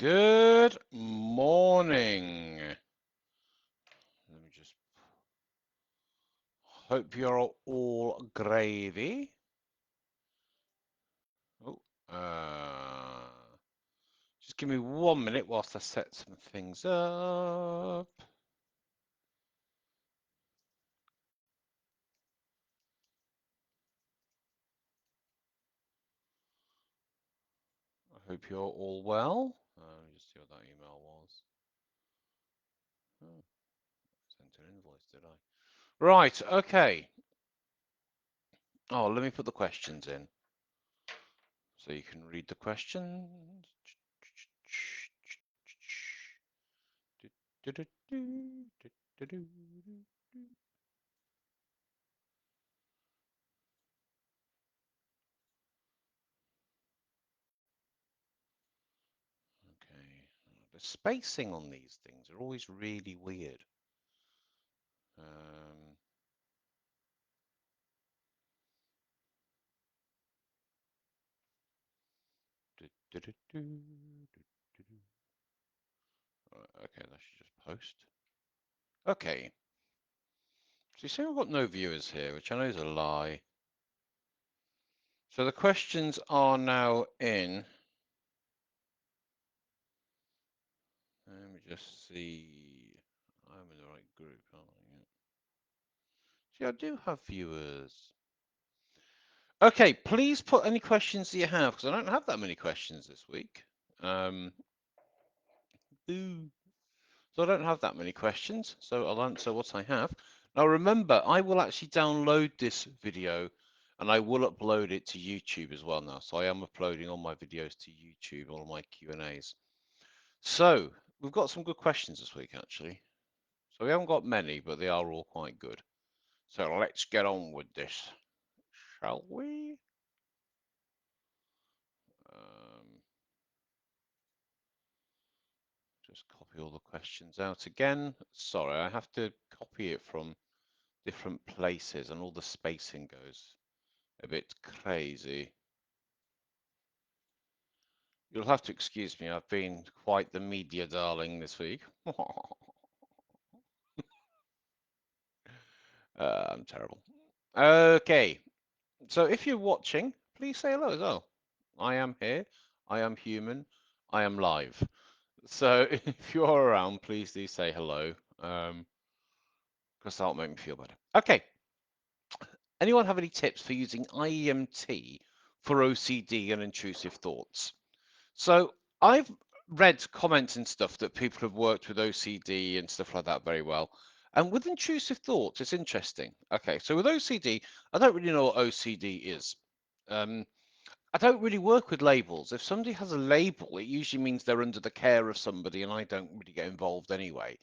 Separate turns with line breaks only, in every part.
Good morning. Let me just hope you're all gravy. Oh, just give me 1 minute whilst I set some things up. I hope you're all well. Let me just see what that email was. Oh, sent an invoice, did I? Right, okay. Oh, let me put the questions in so you can read the questions. Okay, the spacing on these things are always really weird. Okay, that should just post. Okay. So you say we've got no viewers here, which I know is a lie. So the questions are now in. Let me just see. I'm in the right group, aren't I? See, I do have viewers. Okay, please put any questions that you have, because I don't have that many questions this week. So I don't have that many questions, so I'll answer what I have. Now remember, I will actually download this video and I will upload it to YouTube as well now. So I am uploading all my videos to YouTube, all my Q&As. So we've got some good questions this week, actually. So we haven't got many, but they are all quite good. So let's get on with this, shall we? Just copy all the questions out again. Sorry, I have to copy it from different places and all the spacing goes a bit crazy. You'll have to excuse me, I've been quite the media darling this week. I'm terrible. Okay, so if you're watching, please say hello as well. I am here, I am human, I am live. So if you're around, please do say hello, because that'll make me feel better. Okay, anyone have any tips for using IEMT for OCD and intrusive thoughts? So I've read comments and stuff that people have worked with OCD and stuff like that very well. And with intrusive thoughts, it's interesting. Okay, so with OCD, I don't really know what OCD is. I don't really work with labels. If somebody has a label, it usually means they're under the care of somebody, and I don't really get involved anyway.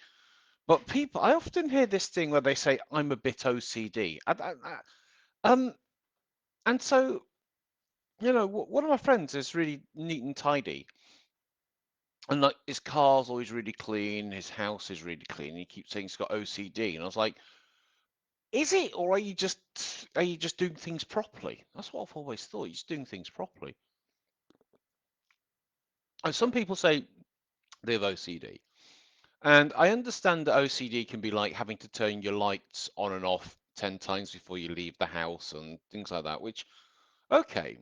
But people, I often hear this thing where they say, I'm a bit OCD. And so, one of my friends is really neat and tidy. And like his car's always really clean, his house is really clean. He keeps saying he's got OCD, and I was like, "Is it, or are you just doing things properly?" That's what I've always thought. You're just doing things properly. And some people say they have OCD, and I understand that OCD can be like having to turn your lights on and off 10 times before you leave the house and things like that. Which, okay.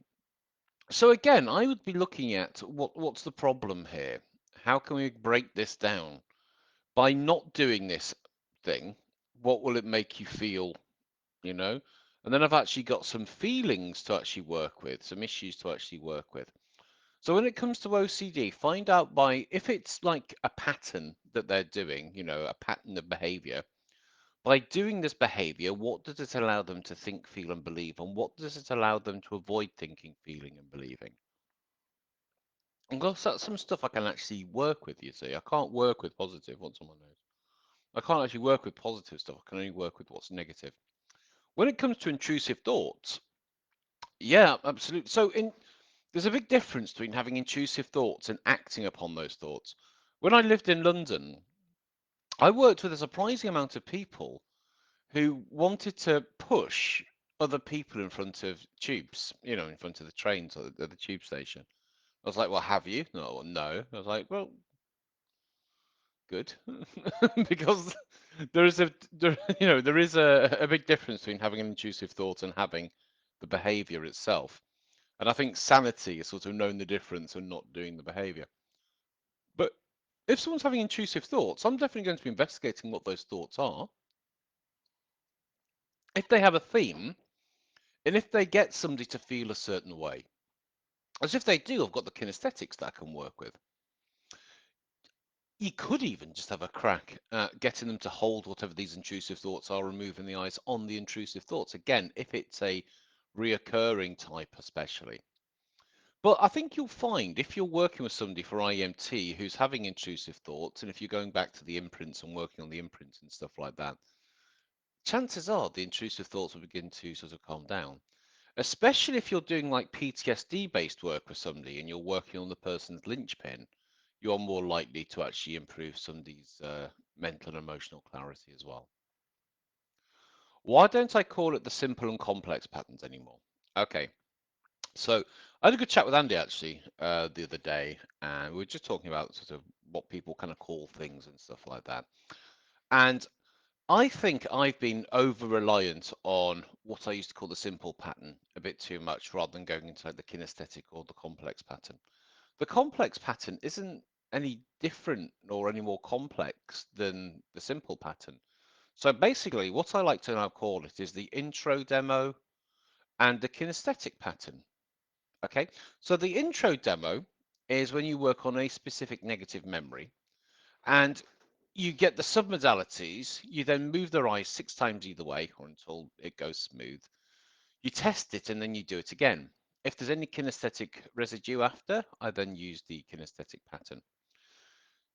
So again, I would be looking at what's the problem here? How can we break this down? By not doing this thing, what will it make you feel, you know? And then I've actually got some feelings to actually work with, some issues to actually work with. So when it comes to OCD, find out by if it's like a pattern that they're doing, a pattern of behavior. By doing this behavior, what does it allow them to think, feel, and believe? And what does it allow them to avoid thinking, feeling, and believing? And that's some stuff I can actually work with, you see. I can't work with positive, what's on my nose. I can't actually work with positive stuff. I can only work with what's negative. When it comes to intrusive thoughts, yeah, absolutely. So there's a big difference between having intrusive thoughts and acting upon those thoughts. When I lived in London, I worked with a surprising amount of people who wanted to push other people in front of tubes, in front of the trains or the tube station. I was like, well, have you? No, well, no. I was like, well, good, because there is there is a big difference between having an intrusive thought and having the behavior itself. And I think sanity is sort of knowing the difference and not doing the behavior. But if someone's having intrusive thoughts, I'm definitely going to be investigating what those thoughts are. If they have a theme, and if they get somebody to feel a certain way, as if they do, I've got the kinesthetics that I can work with. You could even just have a crack at getting them to hold whatever these intrusive thoughts are, removing the eyes on the intrusive thoughts. Again, if it's a reoccurring type, especially. But I think you'll find if you're working with somebody for IEMT who's having intrusive thoughts, and if you're going back to the imprints and working on the imprints and stuff like that, chances are the intrusive thoughts will begin to sort of calm down. Especially if you're doing like PTSD based work with somebody and you're working on the person's linchpin, you're more likely to actually improve somebody's mental and emotional clarity as well. Why don't I call it the simple and complex patterns anymore? Okay, so I had a good chat with Andy actually the other day, and we were just talking about sort of what people kind of call things and stuff like that. And I think I've been over reliant on what I used to call the simple pattern a bit too much rather than going into like the kinesthetic or the complex pattern. The complex pattern isn't any different or any more complex than the simple pattern. So basically, what I like to now call it is the intro demo and the kinesthetic pattern. Okay, so the intro demo is when you work on a specific negative memory and you get the submodalities, you then move their eyes 6 times either way or until it goes smooth. You test it and then you do it again. If there's any kinesthetic residue after, I then use the kinesthetic pattern.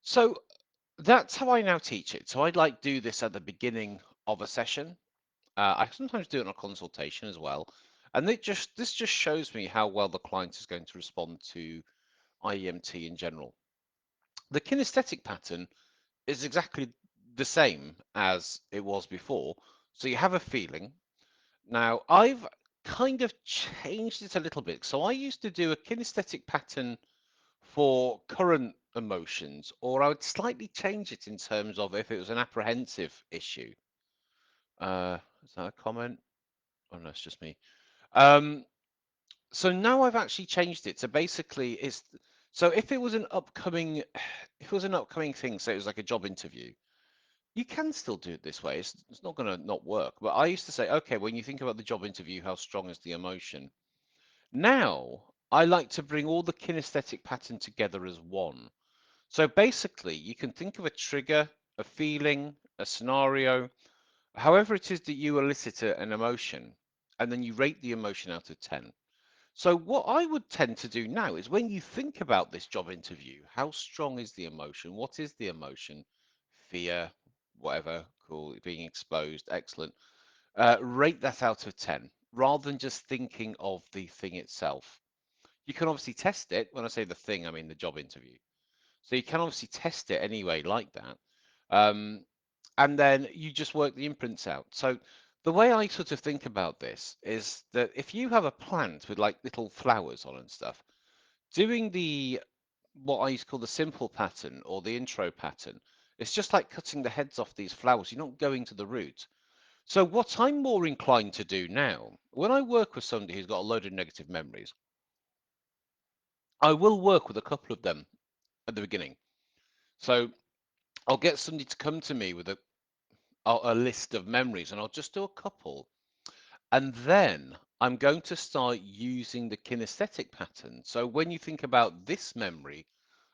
So that's how I now teach it. So I'd like do this at the beginning of a session. I sometimes do it on a consultation as well. And this just shows me how well the client is going to respond to IEMT in general. The kinesthetic pattern is exactly the same as it was before. So you have a feeling. Now, I've kind of changed it a little bit. So I used to do a kinesthetic pattern for current emotions, or I would slightly change it in terms of if it was an apprehensive issue. Is that a comment? Oh no, it's just me. Um, so now I've actually changed it. So basically, it's so if it was an upcoming, if it was an upcoming thing, so it was like a job interview, you can still do it this way. It's not going to not work. But I used to say, okay, when you think about the job interview, how strong is the emotion? Now I like to bring all the kinesthetic pattern together as one. So basically, you can think of a trigger, a feeling, a scenario, however it is that you elicit an emotion, and then you rate the emotion out of 10. So what I would tend to do now is when you think about this job interview, how strong is the emotion? What is the emotion? Fear, whatever, cool, being exposed, excellent. Rate that out of 10 rather than just thinking of the thing itself. You can obviously test it. When I say the thing, I mean the job interview. So you can obviously test it anyway, like that. Um, and then you just work the imprints out. So the way I sort of think about this is that if you have a plant with like little flowers on and stuff, doing the what I used to call the simple pattern or the intro pattern, it's just like cutting the heads off these flowers. You're not going to the root. So what I'm more inclined to do now, when I work with somebody who's got a load of negative memories, I will work with a couple of them at the beginning. So I'll get somebody to come to me with a list of memories, and I'll just do a couple. And then I'm going to start using the kinesthetic pattern. So when you think about this memory,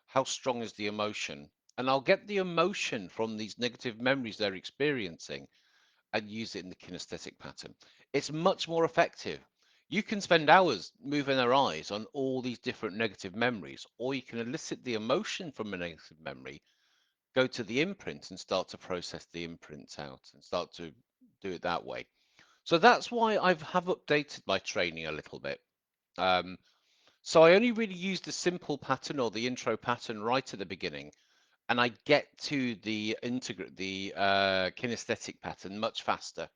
how strong is the emotion? And I'll get the emotion from these negative memories they're experiencing and use it in the kinesthetic pattern. It's much more effective. You can spend hours moving their eyes on all these different negative memories, or you can elicit the emotion from a negative memory, go to the imprint and start to process the imprints out and start to do it that way. So that's why I have updated my training a little bit. Um, so I only really use the simple pattern or the intro pattern right at the beginning, and I get to the kinesthetic pattern much faster.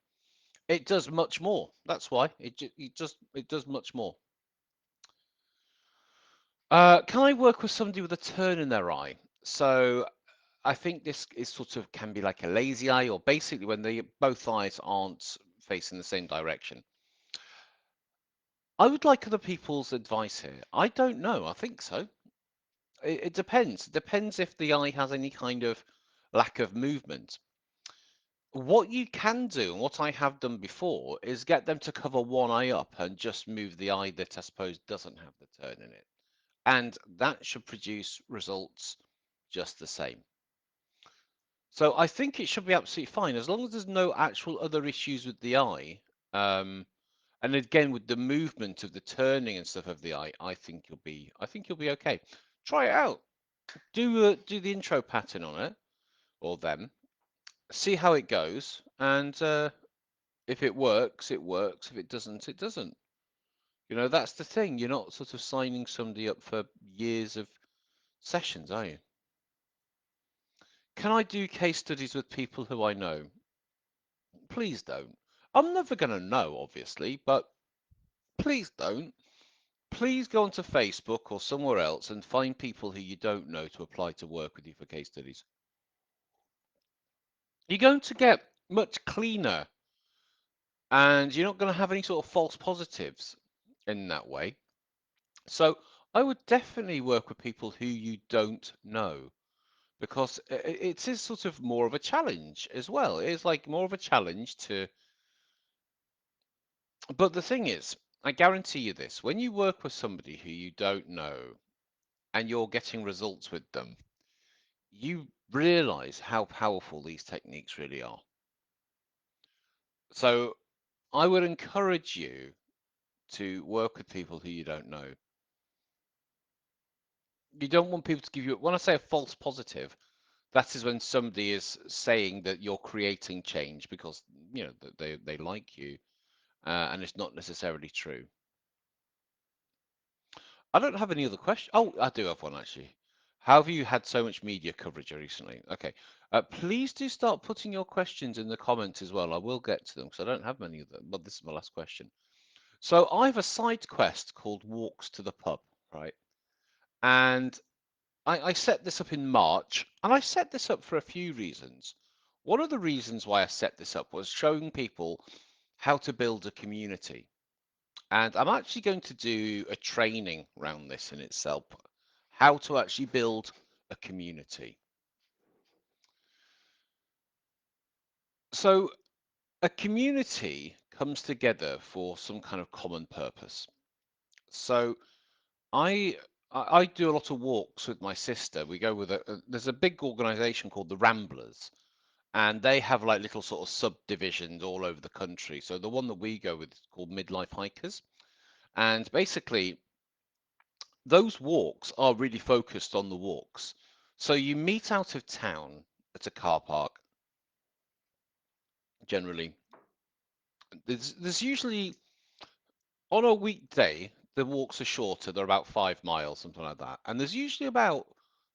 It does much more. That's why it does much more. Can I work with somebody with a turn in their eye? So I think this is sort of can be like a lazy eye, or basically when they both eyes aren't facing the same direction. I would like other people's advice here. I don't know. I think so. It depends. It depends if the eye has any kind of lack of movement. What you can do, and what I have done before, is get them to cover one eye up and just move the eye that I suppose doesn't have the turn in it. And that should produce results just the same. So I think it should be absolutely fine as long as there's no actual other issues with the eye. Um, and again, with the movement of the turning and stuff of the eye, I think you'll be okay. Try it out. Do the intro pattern on it or them. See how it goes, and if it works, it works. If it doesn't, it doesn't. You know, that's the thing. You're not sort of signing somebody up for years of sessions, are you? Can I do case studies with people who I know? Please don't. I'm never going to know, obviously, but please don't. Please go onto Facebook or somewhere else and find people who you don't know to apply to work with you for case studies. You're going to get much cleaner and you're not going to have any sort of false positives in that way. So I would definitely work with people who you don't know because it is sort of more of a challenge as well. It's like more of a challenge to, but the thing is, I guarantee you this, when you work with somebody who you don't know and you're getting results with them, you realize how powerful these techniques really are. So I would encourage you to work with people who you don't know. You don't want people to give you, when I say a false positive, that is when somebody is saying that you're creating change because they like you, and it's not necessarily true. I don't have any other question. Oh, I do have one actually. How have you had so much media coverage recently? Okay, please do start putting your questions in the comments as well. I will get to them because I don't have many of them. But this is my last question. So I have a side quest called Walks to the Pub, right? And I set this up in March, and I set this up for a few reasons. One of the reasons why I set this up was showing people how to build a community. And I'm actually going to do a training around this in itself, how to actually build a community. So a community comes together for some kind of common purpose. So I I do a lot of walks with my sister. We go with there's a big organization called the Ramblers, and they have like little sort of subdivisions all over the country. So the one that we go with is called Midlife Hikers, and basically those walks are really focused on the walks. So you meet out of town at a car park generally. There's usually on a weekday the walks are shorter. They're about 5 miles, something like that, and there's usually about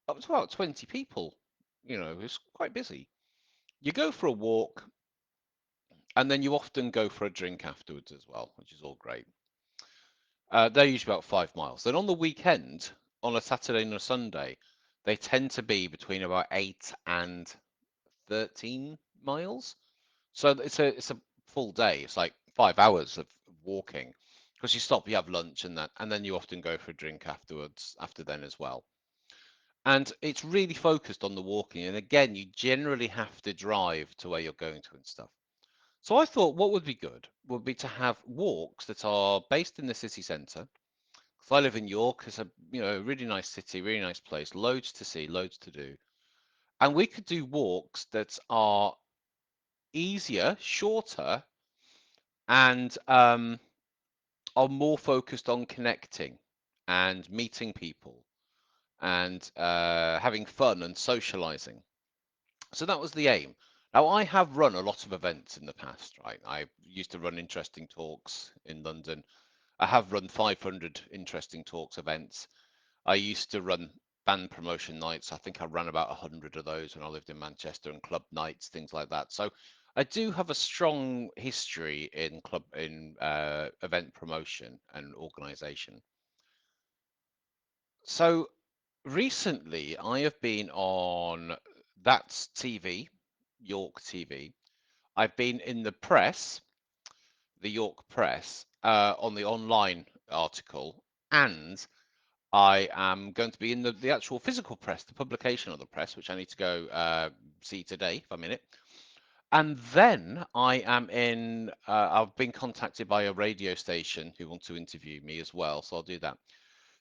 up to about 20 people. You know, it's quite busy. You go for a walk, and then you often go for a drink afterwards as well, which is all great. They're usually about 5 miles. Then on the weekend, on a Saturday and a Sunday, they tend to be between about 8 and 13 miles. So it's a full day. It's like 5 hours of walking because you stop, you have lunch and that, and then you often go for a drink afterwards, after then as well. And it's really focused on the walking. And again, you generally have to drive to where you're going to and stuff. So I thought what would be good would be to have walks that are based in the city centre. Because I live in York, it's a really nice city, really nice place, loads to see, loads to do. And we could do walks that are easier, shorter, and are more focused on connecting and meeting people and having fun and socializing. So that was the aim. Now, I have run a lot of events in the past, right? I used to run interesting talks in London. I have run 500 interesting talks events. I used to run band promotion nights. I think I ran about 100 of those when I lived in Manchester, and club nights, things like that. So I do have a strong history in event promotion and organization. So recently, I have been on That's TV, York TV. I've been in the press, the York Press, on the online article, and I am going to be in the actual physical press, the publication of the press, which I need to go see today if I'm in it. And then I am in, I've been contacted by a radio station who want to interview me as well, so I'll do that.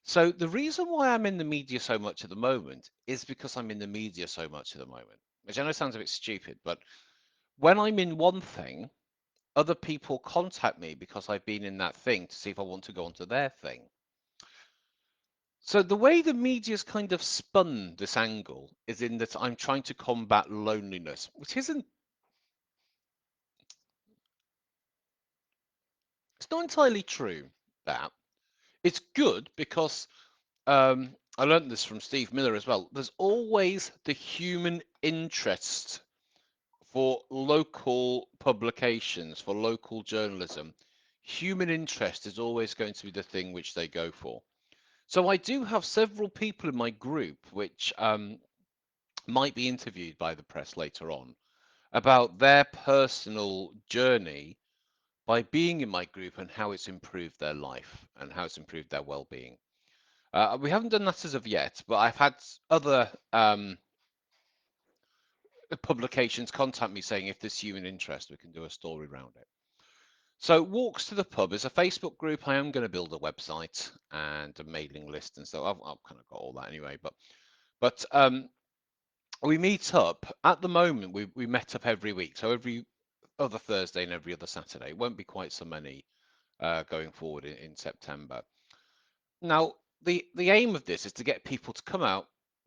So the reason why I'm in the media so much at the moment is because I'm in the media so much at the moment, which I know sounds a bit stupid, but when I'm in one thing, other people contact me because I've been in that thing to see if I want to go onto their thing. So the way the media's kind of spun this angle is in that I'm trying to combat loneliness, which isn't, it's not entirely true, that. It's good because I learned this from Steve Miller as well. There's always the human interest for local publications, for local journalism. Human interest is always going to be the thing which they go for. So I do have several people in my group which might be interviewed by the press later on about their personal journey by being in my group and how it's improved their life and how it's improved their well-being. We haven't done that as of yet, but I've had other publications contact me saying if there's human interest, we can do a story around it. So Walks to the Pub is a Facebook group. I am going to build a website and a mailing list and so I've kind of got all that anyway. But we meet up at the moment. We met up every week, so every other Thursday and every other Saturday. It won't be quite so many going forward in September. Now, the aim of this is to get people to come out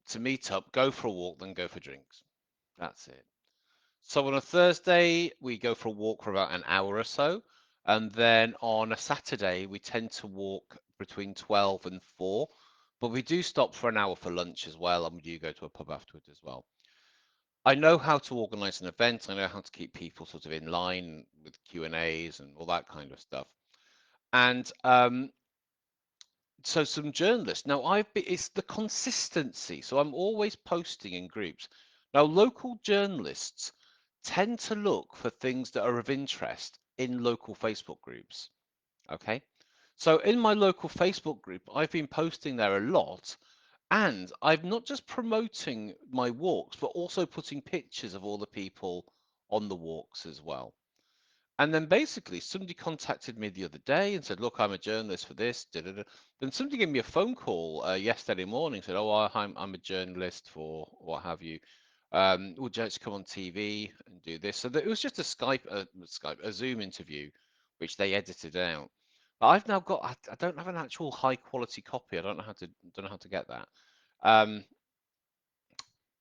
to meet up, go for a walk, then go for drinks. That's it. So on a Thursday, we go for a walk for about an hour or so. And then on a Saturday, we tend to walk between 12 and 4. But we do stop for an hour for lunch as well. And we do go to a pub afterwards as well. I know how to organize an event. I know how to keep people sort of in line with Q&As and all that kind of stuff. And so some journalists. Now it's the consistency. So I'm always posting in groups. Now local journalists tend to look for things that are of interest in local Facebook groups. Okay. So in my local Facebook group, I've been posting there a lot, and I'm not just promoting my walks, but also putting pictures of all the people on the walks as well. And then basically, somebody contacted me the other day and said, "Look, I'm a journalist for this." Da, da, da. Then somebody gave me a phone call yesterday morning, said, "Oh, I'm a journalist for what have you. Would you like to come on TV and do this?" So it was just a Zoom interview, which they edited out. But I've now got, I don't have an actual high quality copy. I don't know how to get that. Um,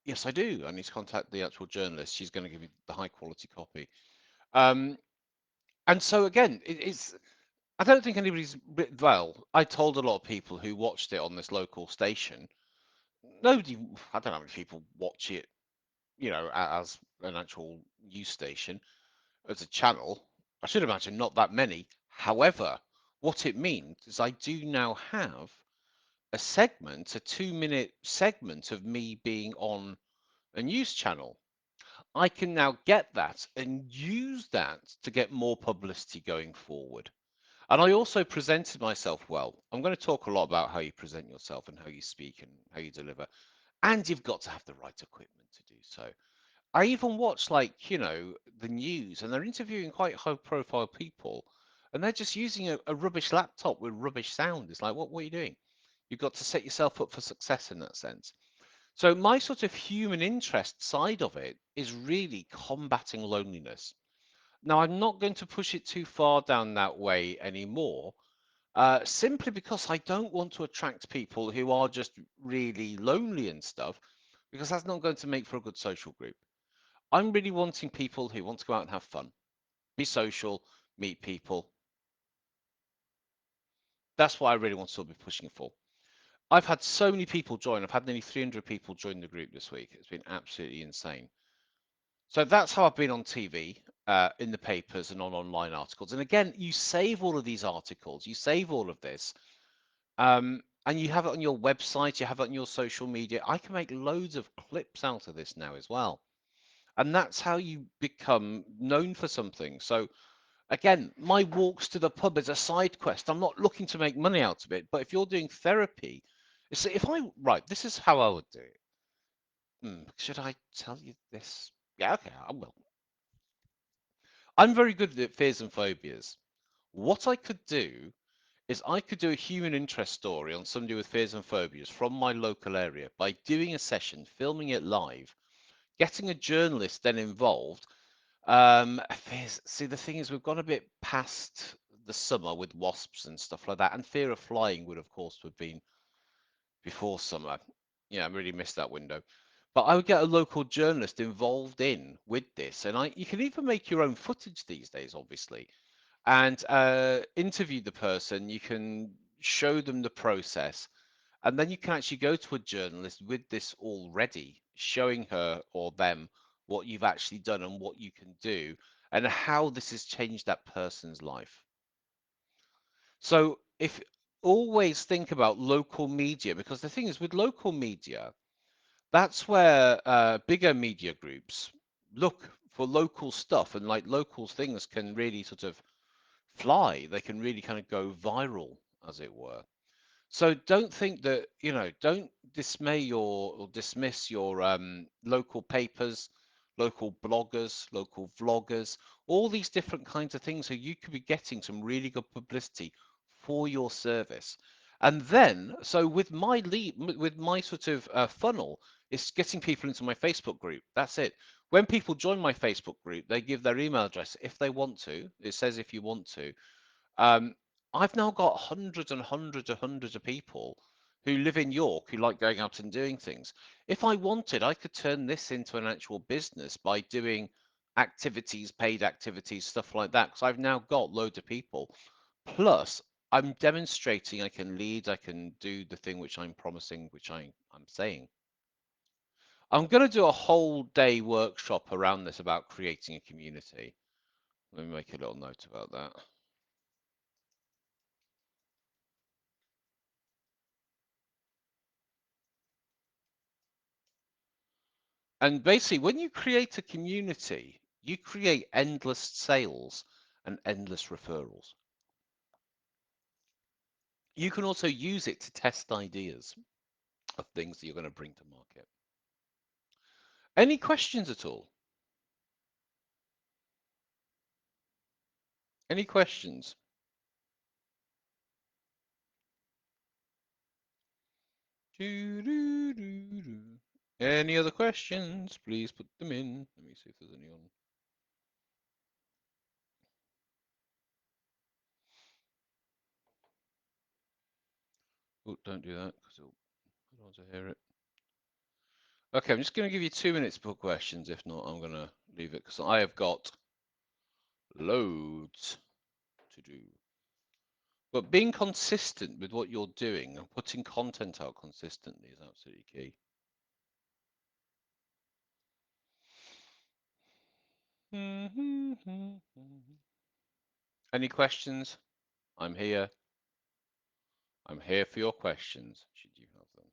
yes, I do. I need to contact the actual journalist. She's going to give me the high quality copy. Um, and so again, it's I don't think anybody's well. I told a lot of people who watched it on this local station. Nobody, I don't know how many people watch it, as an actual news station, as a channel. I should imagine not that many. However, what it means is I do now have a segment, a 2-minute segment of me being on a news channel. I can now get that and use that to get more publicity going forward. And I also presented myself well. I'm going to talk a lot about how you present yourself and how you speak and how you deliver. And you've got to have the right equipment to do so. I even watch, like, the news, and they're interviewing quite high profile people, and they're just using a rubbish laptop with rubbish sound. It's like, what are you doing? You've got to set yourself up for success in that sense. So my sort of human interest side of it is really combating loneliness. Now, I'm not going to push it too far down that way anymore, simply because I don't want to attract people who are just really lonely and stuff, because that's not going to make for a good social group. I'm really wanting people who want to go out and have fun, be social, meet people. That's what I really want to be pushing for. I've had so many people join. I've had nearly 300 people join the group this week. It's been absolutely insane. So that's how I've been on TV, in the papers, and on online articles. And again, you save all of these articles, you save all of this. and you have it on your website, you have it on your social media. I can make loads of clips out of this now as well. And that's how you become known for something. So again, my walks to the pub is a side quest. I'm not looking to make money out of it. But if you're doing therapy, so if I right, this is how I would do it. Should I tell you this? Yeah, okay, I will. I'm very good at fears and phobias. What I could do is I could do a human interest story on somebody with fears and phobias from my local area by doing a session, filming it live, getting a journalist then involved. See, the thing is, we've gone a bit past the summer with wasps and stuff like that, and fear of flying would, of course, have been before summer. Yeah, I really missed that window. But I would get a local journalist involved in with this, and you can even make your own footage these days, obviously, and interview the person. You can show them the process, and then you can actually go to a journalist with this already, showing her or them what you've actually done and what you can do, and how this has changed that person's life. So if always think about local media, because the thing is with local media, that's where bigger media groups look for local stuff, and like local things can really sort of fly. They can really kind of go viral, as it were. So don't think that, don't dismay or dismiss your local papers, local bloggers, local vloggers, all these different kinds of things. So you could be getting some really good publicity for your service. And then, so with my with my sort of funnel, it's getting people into my Facebook group. That's it. When people join my Facebook group, they give their email address if they want to. It says if you want to. um, I've now got hundreds and hundreds and hundreds of people who live in York who like going out and doing things. If I wanted, I could turn this into an actual business by doing activities, paid activities, stuff like that, because I've now got loads of people. Plus, I'm demonstrating I can lead, I can do the thing which I'm promising, which I'm saying. I'm going to do a whole day workshop around this about creating a community. Let me make a little note about that. And basically, when you create a community, you create endless sales and endless referrals. You can also use it to test ideas of things that you're going to bring to market. Any questions at all? Any questions? Any other questions? Please put them in. Let me see if there's any on. Oh, don't do that because I don't want to hear it. Okay, I'm just going to give you 2 minutes to put questions. If not, I'm going to leave it because I have got loads to do. But being consistent with what you're doing and putting content out consistently is absolutely key. Any questions? I'm here. I'm here for your questions, should you have them.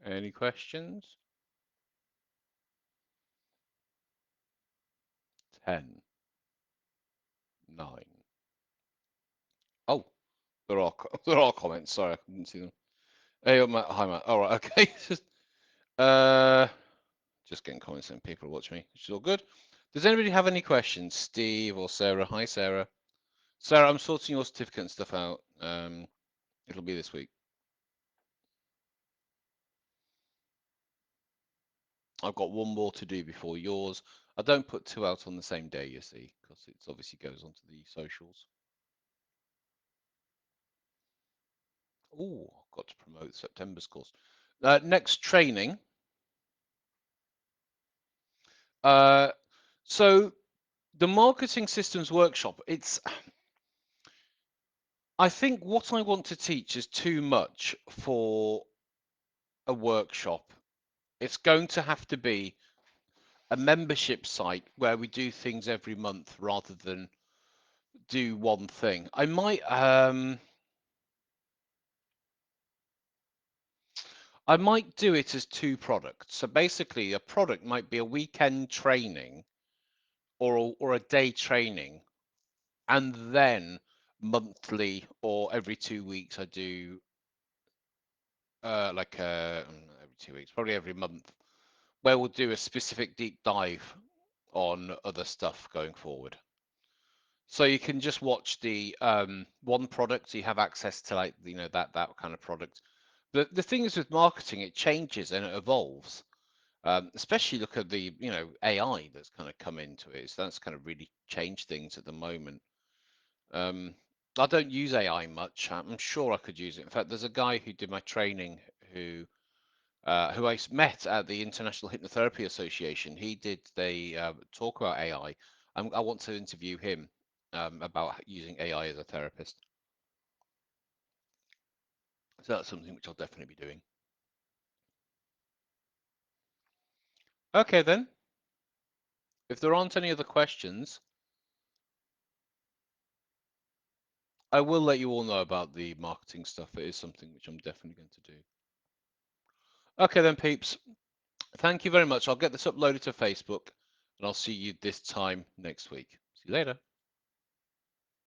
Any questions? 10, 9. Oh, there are there are comments. Sorry, I couldn't see them. Hey, Matt. Hi, Matt. All right, okay. uh, just getting comments and people watch me, which is all good. Does anybody have any questions? Steve or Sarah? Hi, Sarah. Sarah, I'm sorting your certificate and stuff out. It'll be this week. I've got one more to do before yours. I don't put two out on the same day, you see, because it obviously goes onto the socials. Oh, I've got to promote September's course. Next training. So the marketing systems workshop. I think what I want to teach is too much for a workshop. It's going to have to be a membership site where we do things every month rather than do one thing. I might do it as two products. So basically, a product might be a weekend training or a day training, and then monthly or every 2 weeks I do every 2 weeks, probably every month, where we'll do a specific deep dive on other stuff going forward. So you can just watch the one product, so you have access to like that kind of product. The thing is with marketing, it changes and it evolves. Especially look at the AI that's kind of come into it. So that's kind of really changed things at the moment. Um, I don't use AI much. I'm sure I could use it. In fact, there's a guy who did my training who met at the International Hypnotherapy Association. He did the talk about AI. I want to interview him about using AI as a therapist. So that's something which I'll definitely be doing. Okay, then. If there aren't any other questions, I will let you all know about the marketing stuff. It is something which I'm definitely going to do. Okay, then, peeps. Thank you very much. I'll get this uploaded to Facebook and I'll see you this time next week. See you later.